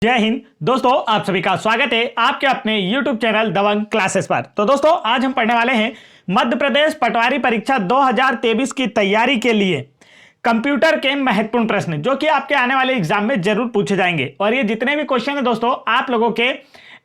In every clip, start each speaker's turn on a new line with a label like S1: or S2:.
S1: जय हिंद दोस्तों, आप सभी का स्वागत है आपके अपने YouTube चैनल दबंग क्लासेस पर। तो दोस्तों, आज हम पढ़ने वाले हैं मध्य प्रदेश पटवारी परीक्षा 2023 की तैयारी के लिए कंप्यूटर के महत्वपूर्ण प्रश्न जो कि आपके आने वाले एग्जाम में जरूर पूछे जाएंगे। और ये जितने भी क्वेश्चन है दोस्तों, आप लोगों के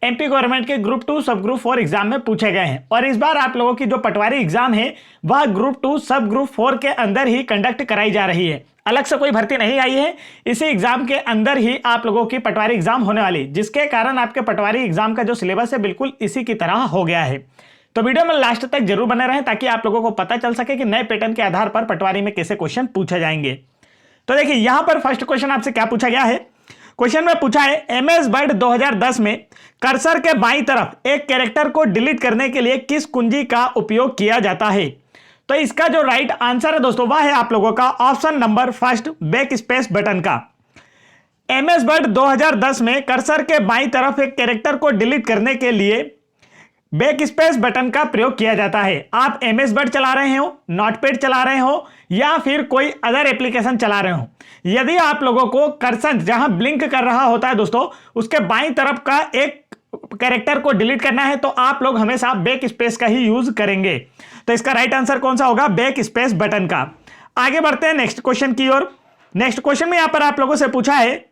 S1: एमपी गवर्नमेंट के ग्रुप 2 सब ग्रुप 4 एग्जाम में पूछे गए हैं। और इस बार आप लोगों की जो पटवारी एग्जाम है वह ग्रुप 2 सब ग्रुप 4 के अंदर ही कंडक्ट कराई जा रही है। अलग से कोई भर्ती नहीं आई है, इसी एग्जाम के अंदर ही आप लोगों की पटवारी एग्जाम होने वाली, जिसके कारण आपके पटवारी एग्जाम का जो सिलेबस है बिल्कुल इसी की तरह हो गया है। तो वीडियो में लास्ट तक जरूर बने रहें ताकि आप लोगों को पता चल सके कि नए पैटर्न के आधार पर पटवारी में कैसे क्वेश्चन पूछे जाएंगे। तो देखिए, यहां पर फर्स्ट क्वेश्चन आपसे क्या पूछा गया है। क्वेश्चन में पूछा है एमएस वर्ड 2010 में कर्सर के बाईं तरफ एक कैरेक्टर को डिलीट करने के लिए किस कुंजी का उपयोग किया जाता है। तो इसका जो राइट आंसर है दोस्तों वह है आप लोगों का option number first, back space button का। एमएस वर्ड 2010 में कर्सर के बाईं तरफ एक कैरेक्टर को डिलीट करने के लिए बैक स्पेस बटन का प्रयोग किया जाता है। आप एमएस वर्ड चला रहे हो, नोटपैड चला रहे हो या फिर कोई अदर एप्लीकेशन चला रहे हो, यदि आप लोगों को कर्सर जहां ब्लिंक कर रहा होता है दोस्तों उसके बाईं तरफ का एक कैरेक्टर को डिलीट करना है तो आप लोग हमेशा बैक स्पेस का ही यूज करेंगे। तो इसका राइट आंसर कौन सा होगा, बैक स्पेस बटन का। आगे बढ़ते हैं नेक्स्ट क्वेश्चन की ओर। नेक्स्ट क्वेश्चन में यहां पर आप लोगों से पूछा है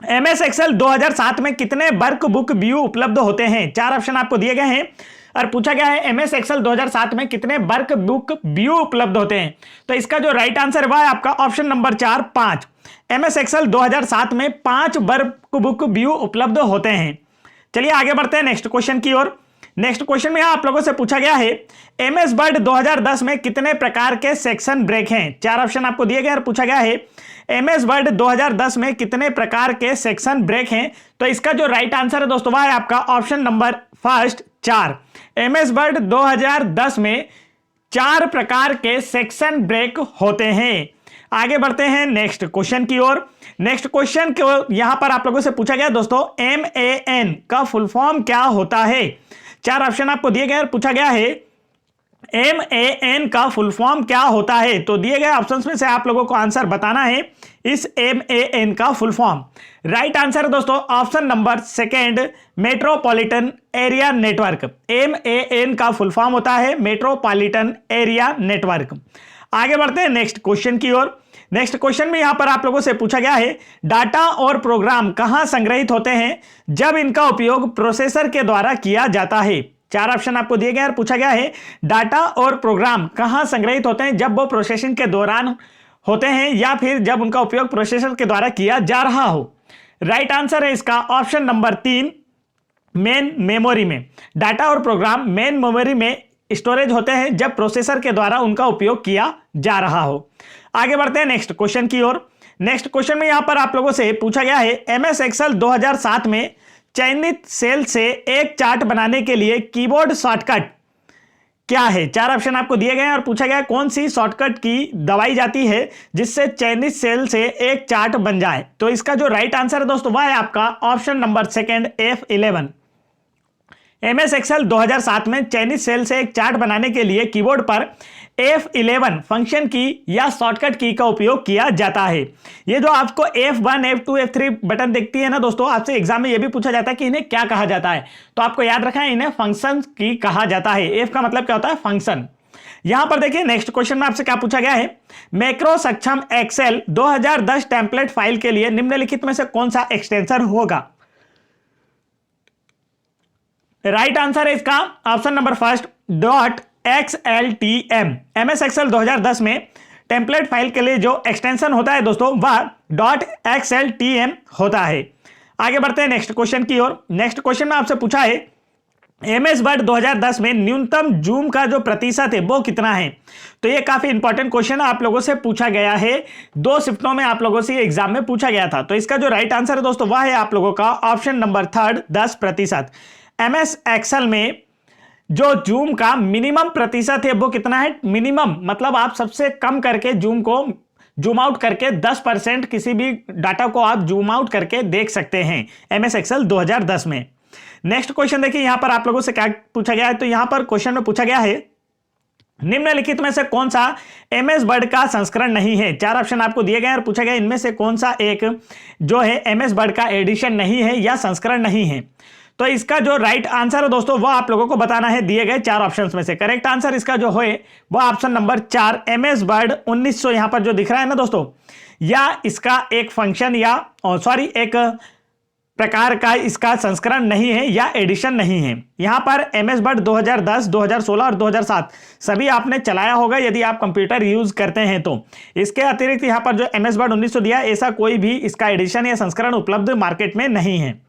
S1: एमएस एक्सेल 2007 में कितने वर्क बुक व्यू उपलब्ध होते हैं। चार ऑप्शन आपको दिए गए हैं और पूछा गया है एमएस एक्सेल 2007 में कितने वर्क बुक व्यू उपलब्ध होते हैं। तो इसका जो राइट आंसर है आपका ऑप्शन नंबर 4, 5। एमएस एक्सेल 2007 में 5 वर्क बुक व्यू उपलब्ध होते हैं। चलिए आगे बढ़ते हैं नेक्स्ट क्वेश्चन की ओर। नेक्स्ट क्वेश्चन में आप लोगों से पूछा गया है एमएस वर्ड 2010 में कितने प्रकार के सेक्शन ब्रेक हैं। चार ऑप्शन आपको दिए गए और पूछा गया है एमएस वर्ड 2010 में कितने प्रकार के सेक्शन ब्रेक हैं। तो इसका जो राइट आंसर है दोस्तों वह है आपका option number first, 4। MS word 2010 में 4 प्रकार के सेक्शन ब्रेक होते हैं। आगे बढ़ते हैं नेक्स्ट क्वेश्चन की ओर। नेक्स्ट क्वेश्चन को यहां पर आप लोगों से पूछा गया दोस्तों MAN का फुल फॉर्म क्या होता है। चार ऑप्शन आपको दिए गए और पूछा गया है MAN का फुल फॉर्म क्या होता है। तो दिए गए ऑप्शंस में से आप लोगों को आंसर बताना है इस MAN का फुल फॉर्म। राइट आंसर है दोस्तों option number second, metropolitan area network. MAN का फुल फॉर्म होता है मेट्रोपॉलिटन एरिया नेटवर्क। आगे बढ़ते हैं नेक्स्ट क्वेश्चन की ओर। नेक्स्ट क्वेश्चन में यहां पर आप लोगों से पूछा गया है डाटा और प्रोग्राम कहां संग्रहित होते हैं जब इनका उपयोग प्रोसेसर के द्वारा किया जाता है। चार ऑप्शन आपको दिए गए और पूछा गया है डाटा और प्रोग्राम कहां संग्रहित होते हैं जब वो प्रोसेसिंग के दौरान होते हैं या फिर जब उनका उपयोग प्रोसेसर के द्वारा किया जा रहा हो। राइट आंसर है इसका ऑप्शन नंबर 3, मेन मेमोरी में। डाटा और प्रोग्राम मेन मेमोरी में स्टोरेज होते हैं जब प्रोसेसर के द्वारा उनका उपयोग किया जा रहा हो। आगे बढ़ते हैं नेक्स्ट क्वेश्चन की ओर। नेक्स्ट क्वेश्चन में यहां पर आप लोगों से पूछा गया है एमएस एक्सेल 2007 में चयनित सेल से एक चार्ट बनाने के लिए कीबोर्ड शॉर्टकट क्या है। चार ऑप्शन आपको दिए गए हैं और पूछा गया कौन सी शॉर्टकट की दबाई जाती है जिससे चयनित सेल से एक चार्ट बन जाए। तो इसका जो राइट आंसर है दोस्तों वह है आपका option number second, F11। MS Excel 2007 में चयनित सेल से एक चार्ट बनाने के लिए कीबोर्ड पर F11 फंक्शन की या शॉर्टकट की का उपयोग किया जाता है। ये जो आपको F1, F2, F3 बटन दिखती है ना दोस्तों, आपसे एग्जाम में ये भी पूछा जाता है कि इन्हें क्या कहा जाता है। तो आपको याद रखना है इन्हें फंक्शन की कहा जाता है। F का मतलब क्या होता है, फंक्शन। यहां पर देखिए नेक्स्ट क्वेश्चन में आपसे क्या पूछा गया है मैक्रो सक्षम एक्सेल 2010 टेम्पलेट फाइल के लिए निम्नलिखित में से कौन सा एक्सटेंशन होगा। राइट आंसर है इसका option number first, .xltm। MS Excel 2010 में टेम्पलेट फाइल के लिए जो एक्सटेंशन होता है दोस्तों वह .xltm होता है। आगे बढ़ते हैं नेक्स्ट क्वेश्चन की ओर। नेक्स्ट क्वेश्चन में आपसे पूछा है एमएस वर्ड 2010 में न्यूनतम जूम का जो प्रतिशत है वो कितना है। तो ये काफी इंपॉर्टेंट क्वेश्चन आप लोगों से पूछा गया है, 2 शिफ्टों में आप लोगों से एग्जाम में पूछा गया था। तो इसका जो राइट आंसर है दोस्तों वह है आप लोगों का option number third, 10%। MS Excel में जो जूम का मिनिमम प्रतिशत है वो कितना है। मिनिमम मतलब आप सबसे कम करके जूम को जूम आउट करके 10% किसी भी डाटा को आप जूम आउट करके देख सकते हैं एमएस एक्सेल 2010 में। नेक्स्ट क्वेश्चन देखिए यहां पर आप लोगों से क्या पूछा गया है। तो यहां पर क्वेश्चन में पूछा गया है निम्नलिखित में से कौन सा एमएस वर्ड का संस्करण नहीं है? 4 ऑप्शन आपको दिए गए और पूछा गया इनमें से कौन सा एक जो है एमएस वर्ड का एडिशन नहीं है या संस्करण नहीं है। तो इसका जो राइट आंसर है दोस्तों वो आप लोगों को बताना है दिए गए 4 ऑप्शंस में से। करेक्ट आंसर इसका जो है वो ऑप्शन नंबर 4 एमएस वर्ड 1900 यहां पर जो दिख रहा है ना दोस्तों, या इसका एक फंक्शन या एक प्रकार का इसका संस्करण नहीं है या एडिशन नहीं है। यहां पर एमएस वर्ड 2010, 2016 और 2007 सभी आपने चलाया होगा यदि आप कंप्यूटर यूज करते हैं तो। इसके अतिरिक्त यहां पर जो एमएस वर्ड 1900 दिया ऐसा कोई भी इसका एडिशन या संस्करण उपलब्ध मार्केट में नहीं है।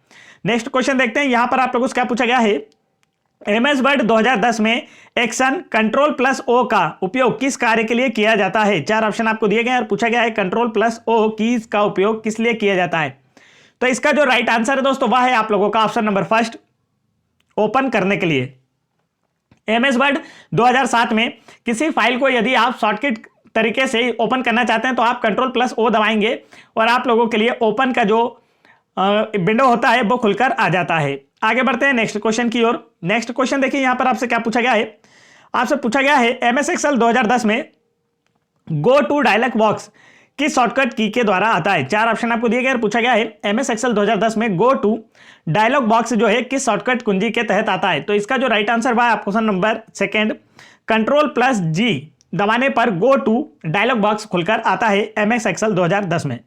S1: नेक्स्ट क्वेश्चन देखते हैं, यहां पर आप लोगों से क्या पूछा गया है। एमएस वर्ड 2010 में एक्शन कंट्रोल प्लस ओ का उपयोग किस कार्य के लिए किया जाता है? 4 ऑप्शन आपको दिए गए और पूछा गया है कंट्रोल प्लस ओ कीज का उपयोग किस लिए किया जाता है? तो इसका जो राइट आंसर है दोस्तों वह है आप लोगों का ऑप्शन नंबर फर्स्ट, ओपन करने के लिए। एमएस वर्ड 2007 में किसी फाइल को यदि आप शॉर्टकट तरीके से ओपन करना चाहते हैं तो आप कंट्रोल प्लस ओ दबाएंगे और आप लोगों के लिए ओपन का जो विंडो होता है वो खुलकर आ जाता है। आगे बढ़ते हैं नेक्स्ट क्वेश्चन की ओर। नेक्स्ट क्वेश्चन देखिए यहां पर आपसे क्या पूछा गया है। आपसे पूछा गया है एमएस एक्सेल 2010 में गो टू डायलॉग बॉक्स किस शॉर्टकट की के द्वारा आता है? 4 ऑप्शन आपको दिए गए और पूछा गया है एमएस एक्सेल 2010 में गो टू डायलॉग बॉक्स जो है किस शॉर्टकट कुंजी के तहत आता है? तो इसका जो राइट आंसर है option number second, control plus G दबाने पर गो टू डायलॉग बॉक्स खुलकर आता है एमएस एक्सेल 2010 में।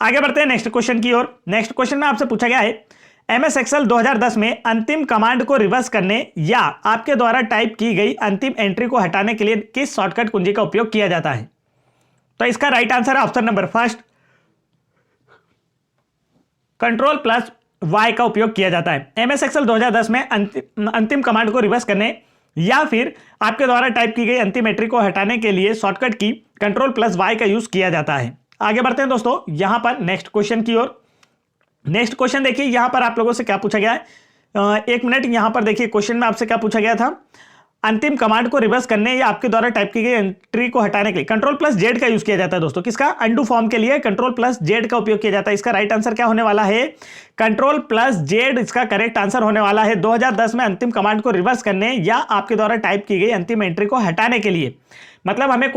S1: आगे बढ़ते हैं नेक्स्ट क्वेश्चन की ओर। नेक्स्ट क्वेश्चन में आपसे पूछा गया है एमएस एक्सेल 2010 में अंतिम कमांड को रिवर्स करने या आपके द्वारा टाइप की गई अंतिम एंट्री को हटाने के लिए किस शॉर्टकट कुंजी का उपयोग किया जाता है? तो इसका राइट आंसर है option number first, control plus Y का उपयोग किया जाता है। एमएस एक्सेल 2010 में अंतिम कमांड को रिवर्स करने या फिर आपके द्वारा टाइप की गई अंतिम एंट्री को हटाने के लिए शॉर्टकट की कंट्रोल प्लस वाई का यूज किया जाता है। आगे बढ़ते हैं दोस्तों यहां पर नेक्स्ट क्वेश्चन की ओर। नेक्स्ट क्वेश्चन देखिए यहां पर आप लोगों से क्या पूछा गया है। एक मिनट, यहां पर देखिए क्वेश्चन में आपसे क्या पूछा गया था। अंतिम कमांड को रिवर्स करने या आपके द्वारा टाइप की गई एंट्री को हटाने के लिए कंट्रोल प्लस जेड का यूज किया जाता है दोस्तों। किसका? अंडू फॉर्म के लिए कंट्रोल प्लस जेड का उपयोग किया जाता है। इसका राइट आंसर क्या होने वाला है? कंट्रोल प्लस जेड इसका करेक्ट आंसर होने वाला है। 2010 में अंतिम कमांड को रिवर्स करने या आपके द्वारा टाइप की गई अंतिम एंट्री को हटाने के लिए, मतलब हमने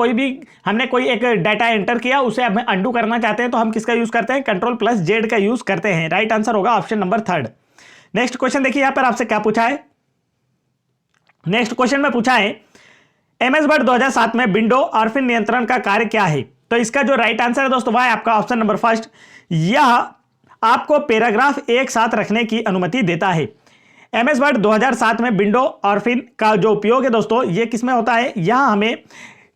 S1: कोई एक डाटा एंटर किया उसे हमें अंडू करना चाहते हैं तो हम किसका यूज करते हैं? कंट्रोल प्लस जेड का यूज करते हैं। राइट आंसर होगा option number third. Next question देखिए यहां पर आपसे क्या पूछा है। नेक्स्ट क्वेश्चन में पूछा है एमएस वर्ड 2007 में विंडो ऑर्फिन नियंत्रण का कार्य क्या है? तो इसका जो राइट आंसर है दोस्तों वह है आपका ऑप्शन नंबर फर्स्ट, यह आपको पैराग्राफ एक साथ रखने की अनुमति देता है। एमएस वर्ड 2007 में विंडो ऑर्फिन का जो उपयोग है दोस्तों ये किसमें होता है? यह हमें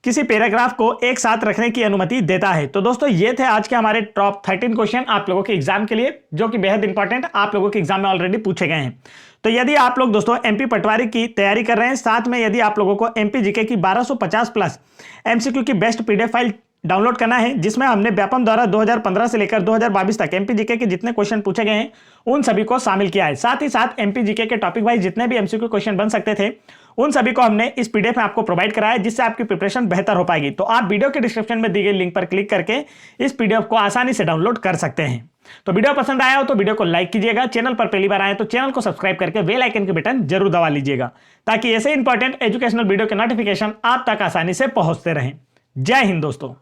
S1: किसी पैराग्राफ को एक साथ रखने की अनुमति देता है। तो दोस्तों ये थे आज के हमारे टॉप 13 क्वेश्चन आप लोगों के एग्जाम के लिए, जो कि बेहद इंपॉर्टेंट आप लोगों के एग्जाम में ऑलरेडी पूछे गए हैं। तो यदि आप लोग दोस्तों एमपी पटवारी की तैयारी कर रहे हैं, साथ में यदि आप लोगों को एमपी जीके की 1250 प्लस एमसीक्यू की बेस्ट पीडीएफ फाइल डाउनलोड करना है, जिसमें हमने व्यापम द्वारा 2015 से लेकर 2022 तक एमपी जीके के जितने क्वेश्चन पूछे गए हैं उन सभी को शामिल किया है। साथ ही साथ एमपी जीके के टॉपिक वाइज जितने भी एमसीक्यू क्वेश्चन बन सकते थे उन सभी को हमने इस पीडीएफ में आपको प्रोवाइड कराया है, जिससे आपकी प्रिपरेशन बेहतर हो पाएगी। तो आप वीडियो के डिस्क्रिप्शन में दी गई लिंक पर क्लिक करके इस पीडीएफ को आसानी से डाउनलोड कर सकते हैं। तो वीडियो पसंद आया हो तो वीडियो को लाइक कीजिएगा, चैनल पर पहली बार आए तो चैनल को सब्सक्राइब करके बेल आइकन के बटन जरूर दबा लीजिएगा, ताकि ऐसे इंपॉर्टेंट एजुकेशनल वीडियो के नोटिफिकेशन आप तक आसानी से पहुंचते रहें। जय हिंद दोस्तों।